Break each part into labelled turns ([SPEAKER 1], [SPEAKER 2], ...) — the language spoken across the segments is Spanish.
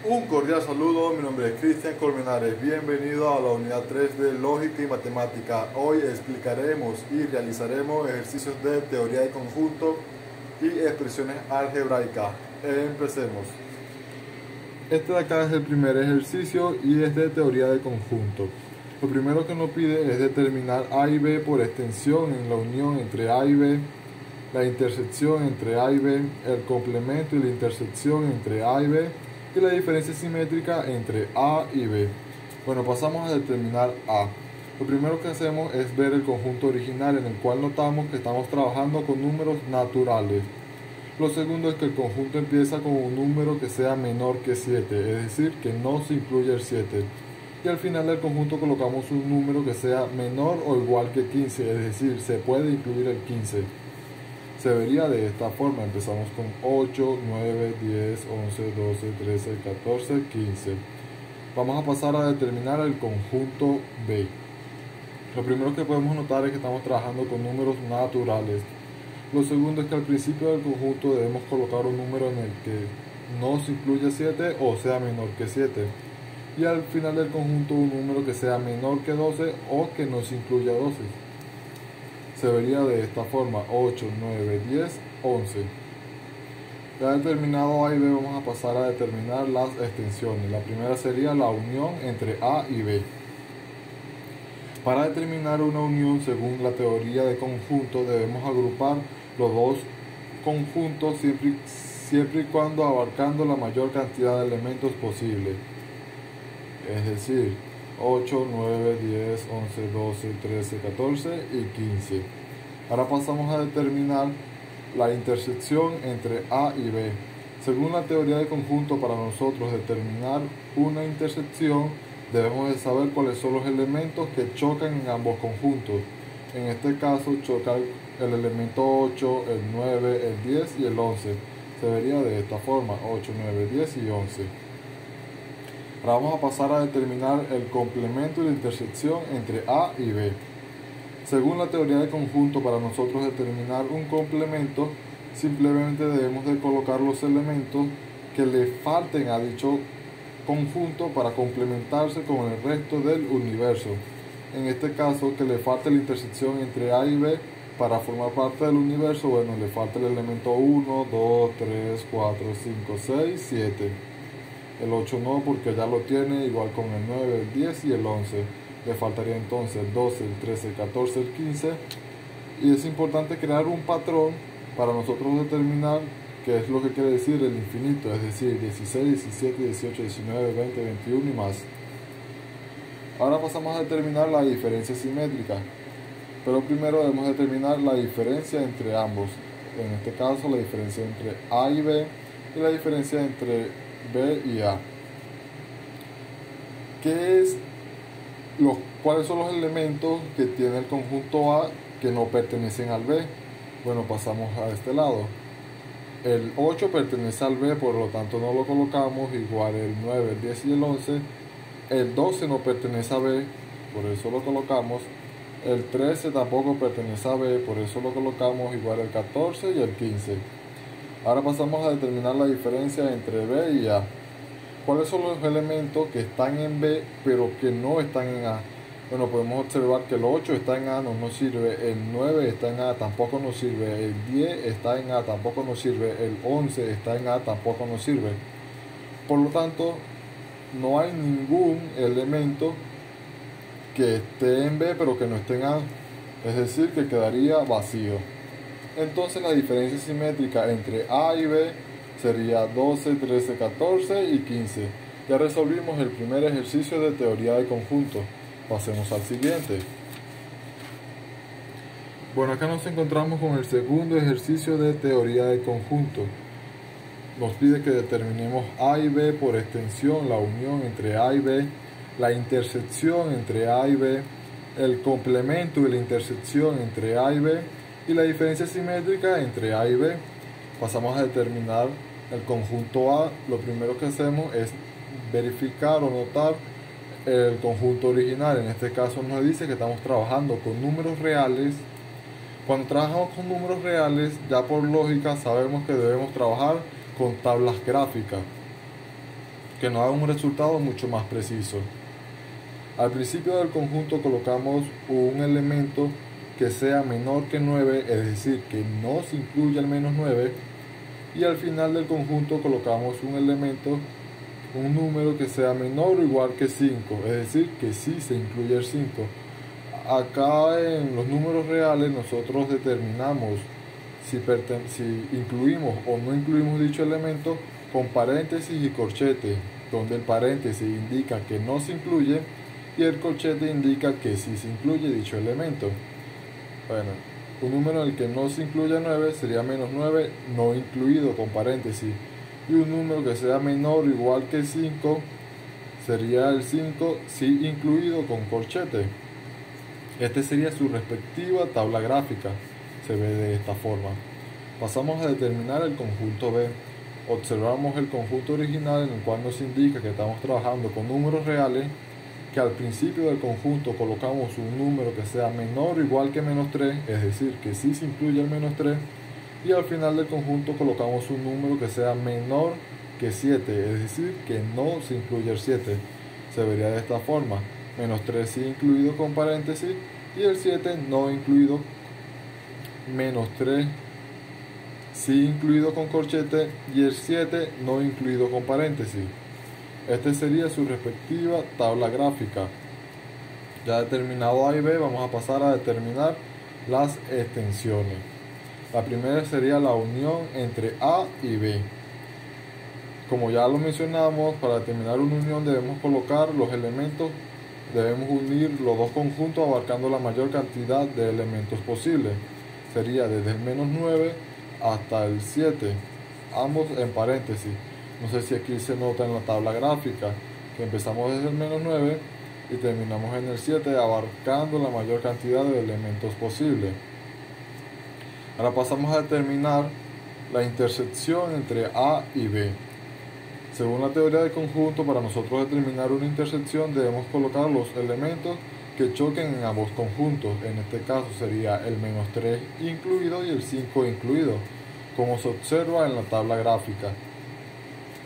[SPEAKER 1] Un cordial saludo, mi nombre es Cristian Colmenares, bienvenido a la unidad 3 de Lógica y Matemática. Hoy explicaremos y realizaremos ejercicios de teoría de conjunto y expresiones algebraicas. Empecemos. Este de acá es el primer ejercicio y es de teoría de conjunto. Lo primero que nos pide es determinar A y B por extensión en la unión entre A y B, la intersección entre A y B, el complemento y la intersección entre A y B, y la diferencia simétrica entre A y B. Bueno, pasamos a determinar A. Lo primero que hacemos es ver el conjunto original, en el cual notamos que estamos trabajando con números naturales. Lo segundo es que el conjunto empieza con un número que sea menor que 7, es decir, que no se incluye el 7. Y al final del conjunto colocamos un número que sea menor o igual que 15, es decir, se puede incluir el 15. Se vería de esta forma: empezamos con 8, 9, 10, 11, 12, 13, 14, 15. Vamos a pasar a determinar el conjunto B. Lo primero que podemos notar es que estamos trabajando con números naturales. Lo segundo es que al principio del conjunto debemos colocar un número en el que no se incluya 7 o sea menor que 7. Y al final del conjunto un número que sea menor que 12 o que no se incluya 12. Se vería de esta forma: 8, 9, 10, 11. Ya determinado A y B, vamos a pasar a determinar las extensiones. La primera sería la unión entre A y B. Para determinar una unión según la teoría de conjunto, debemos agrupar los dos conjuntos siempre y cuando abarcando la mayor cantidad de elementos posible. Es decir, 8, 9, 10, 11, 12, 13, 14 y 15. Ahora pasamos a determinar la intersección entre A y B. Según la teoría de conjunto, para nosotros determinar una intersección debemos de saber cuáles son los elementos que chocan en ambos conjuntos. En este caso choca el elemento 8, el 9, el 10 y el 11. Se vería de esta forma: 8, 9, 10 y 11. Ahora vamos a pasar a determinar el complemento y la intersección entre A y B. Según la teoría de conjunto, para nosotros determinar un complemento, simplemente debemos de colocar los elementos que le falten a dicho conjunto para complementarse con el resto del universo. En este caso, que le falte la intersección entre A y B para formar parte del universo, bueno, le falta el elemento 1, 2, 3, 4, 5, 6, 7. El 8 no, porque ya lo tiene, igual con el 9, el 10 y el 11. Le faltaría entonces el 12, el 13, el 14, el 15. Y es importante crear un patrón para nosotros determinar qué es lo que quiere decir el infinito, es decir, 16, 17, 18, 19, 20, 21 y más. Ahora pasamos a determinar la diferencia simétrica. Pero primero debemos determinar la diferencia entre ambos. En este caso, la diferencia entre A y B y la diferencia entre B y A. ¿Cuáles son los elementos que tiene el conjunto A que no pertenecen al B? Bueno, pasamos a este lado. El 8 pertenece al B, por lo tanto no lo colocamos, igual el 9, el 10 y el 11. El 12 no pertenece a B, por eso lo colocamos. El 13 tampoco pertenece a B, por eso lo colocamos, igual el 14 y el 15. Ahora pasamos a determinar la diferencia entre B y A. ¿Cuáles son los elementos que están en B pero que no están en A? Bueno, podemos observar que el 8 está en A, no nos sirve. El 9 está en A, tampoco nos sirve. El 10 está en A, tampoco nos sirve. El 11 está en A, tampoco nos sirve. Por lo tanto, no hay ningún elemento que esté en B pero que no esté en A. Es decir, que quedaría vacío. Entonces la diferencia simétrica entre A y B sería 12, 13, 14 y 15. Ya resolvimos el primer ejercicio de teoría de conjunto. Pasemos al siguiente. Bueno, acá nos encontramos con el segundo ejercicio de teoría de conjunto. Nos pide que determinemos A y B por extensión, la unión entre A y B, la intersección entre A y B, el complemento y la intersección entre A y B y la diferencia simétrica entre A y B. Pasamos a determinar el conjunto A. Lo primero que hacemos es verificar o notar el conjunto original. En este caso nos dice que estamos trabajando con números reales. Cuando trabajamos con números reales, ya por lógica sabemos que debemos trabajar con tablas gráficas. que nos da un resultado mucho más preciso. Al principio del conjunto colocamos un elemento que sea menor que 9, es decir, que no se incluya el menos 9, y al final del conjunto colocamos un número que sea menor o igual que 5, es decir, que sí se incluye el 5. Acá en los números reales nosotros determinamos si incluimos o no incluimos dicho elemento con paréntesis y corchete, donde el paréntesis indica que no se incluye y el corchete indica que sí se incluye dicho elemento. Bueno, un número en el que no se incluya 9 sería menos 9 no incluido con paréntesis, y un número que sea menor o igual que 5 sería el 5 sí incluido con corchete. Este sería su respectiva tabla gráfica, se ve de esta forma. Pasamos a determinar el conjunto B. Observamos el conjunto original en el cual nos indica que estamos trabajando con números reales, que al principio del conjunto colocamos un número que sea menor o igual que menos 3, es decir, que sí se incluye el menos 3, y al final del conjunto colocamos un número que sea menor que 7, es decir, que no se incluye el 7. Se vería de esta forma: menos 3 sí incluido con paréntesis y el 7 no incluido, menos 3 sí incluido con corchete y el 7 no incluido con paréntesis. Este sería su respectiva tabla gráfica. Ya determinado A y B, vamos a pasar a determinar las extensiones. La primera sería la unión entre A y B. Como ya lo mencionamos, para determinar una unión debemos colocar los elementos, debemos unir los dos conjuntos abarcando la mayor cantidad de elementos posible. Sería desde el menos 9 hasta el 7, ambos en paréntesis. No sé si aquí se nota en la tabla gráfica que empezamos desde el menos 9 y terminamos en el 7, abarcando la mayor cantidad de elementos posible. Ahora pasamos a determinar la intersección entre A y B. Según la teoría de conjunto, para nosotros determinar una intersección debemos colocar los elementos que choquen en ambos conjuntos. En este caso sería el menos 3 incluido y el 5 incluido, como se observa en la tabla gráfica.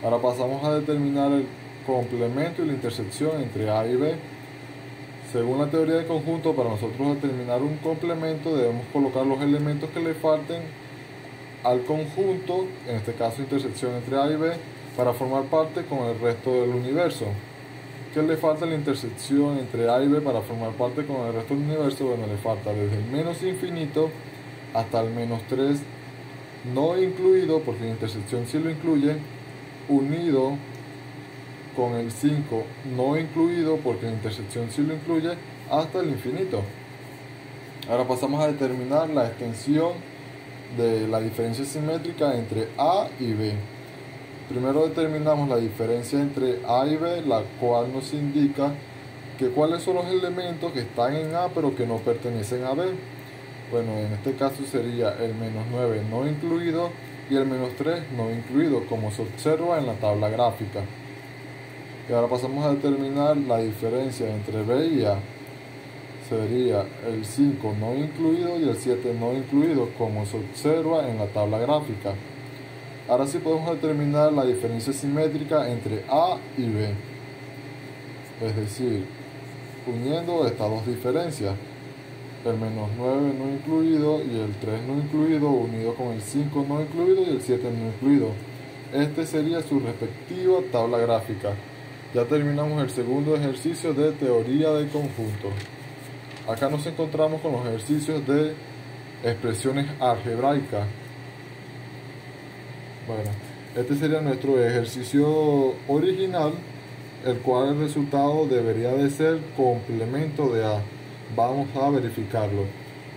[SPEAKER 1] Ahora pasamos a determinar el complemento y la intersección entre A y B. Según la teoría de conjunto, para nosotros determinar un complemento debemos colocar los elementos que le falten al conjunto, en este caso intersección entre A y B, para formar parte con el resto del universo. ¿Qué le falta a la intersección entre A y B para formar parte con el resto del universo? Bueno, le falta desde el menos infinito hasta el menos 3 no incluido, porque la intersección sí lo incluye, unido con el 5 no incluido, porque la intersección sí lo incluye, hasta el infinito. Ahora pasamos a determinar la extensión de la diferencia simétrica entre A y B. Primero determinamos la diferencia entre A y B, la cual nos indica que cuáles son los elementos que están en A pero que no pertenecen a B. Bueno, en este caso sería el menos 9 no incluido y el menos 3 no incluido, como se observa en la tabla gráfica. Y ahora pasamos a determinar la diferencia entre B y A. Sería el 5 no incluido y el 7 no incluido, como se observa en la tabla gráfica. Ahora sí podemos determinar la diferencia simétrica entre A y B, es decir, uniendo estas dos diferencias, el menos 9 no incluido y el 3 no incluido, unido con el 5 no incluido y el 7 no incluido. Este sería su respectiva tabla gráfica. Ya terminamos el segundo ejercicio de teoría de conjuntos. Acá nos encontramos con los ejercicios de expresiones algebraicas. Bueno, este sería nuestro ejercicio original, el cual el resultado debería de ser complemento de A. Vamos a verificarlo.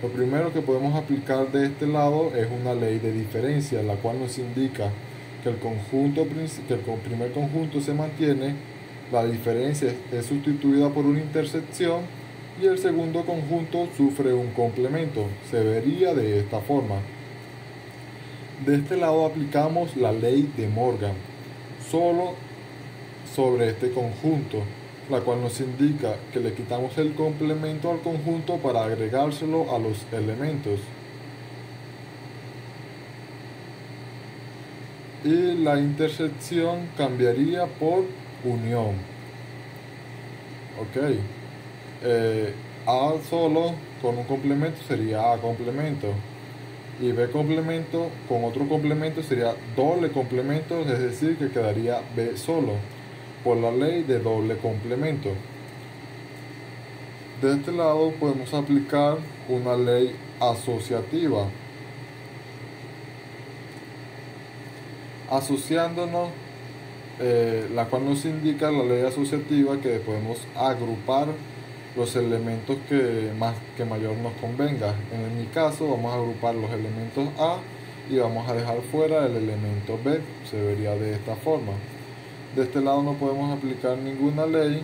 [SPEAKER 1] Lo primero que podemos aplicar de este lado es una ley de diferencia, la cual nos indica que el primer conjunto se mantiene, la diferencia es sustituida por una intersección y el segundo conjunto sufre un complemento. Se vería de esta forma. De este lado aplicamos la ley de Morgan solo sobre este conjunto, la cual nos indica que le quitamos el complemento al conjunto para agregárselo a los elementos. Y la intersección cambiaría por unión. Ok. A solo con un complemento sería A complemento. Y B complemento con otro complemento sería doble complemento, es decir, que quedaría B solo, por la ley de doble complemento. De este lado podemos aplicar una ley asociativa, asociándonos, la cual nos indica la ley asociativa que podemos agrupar los elementos que mayor nos convenga. En mi caso vamos a agrupar los elementos A y vamos a dejar fuera el elemento B. Se vería de esta forma. De este lado no podemos aplicar ninguna ley